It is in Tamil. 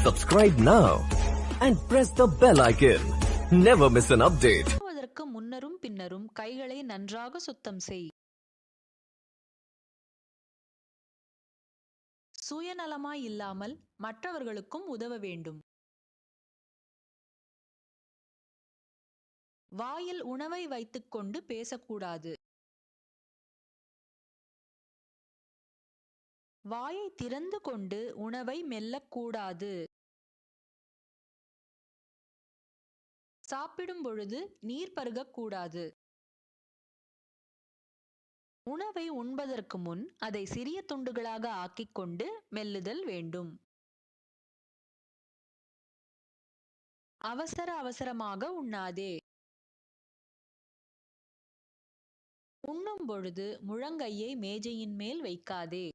Subscribe now and press the bell icon. Never miss an update. அதற்கு முன்னரும் பின்னரும் கைகளை நன்றாக சுத்தம் செய். சுயநலமாய் இல்லாமல் மற்றவர்களுக்கும் உதவ வேண்டும். வாயில் உணவை வைத்துக்கொண்டு பேசக்கூடாது. வாயை திறந்து கொண்டு உணவை மெல்லக்கூடாது. சாப்பிடும் பொழுது நீர் பருகக்கூடாது. உணவை உண்பதற்கு முன் அதை சிறிய துண்டுகளாக ஆக்கிக்கொண்டு மெல்லுதல் வேண்டும். அவசரமாக உண்ணாதே. உண்ணும் பொழுது முழங்கையை மேஜையின் மேல் வைக்காதே.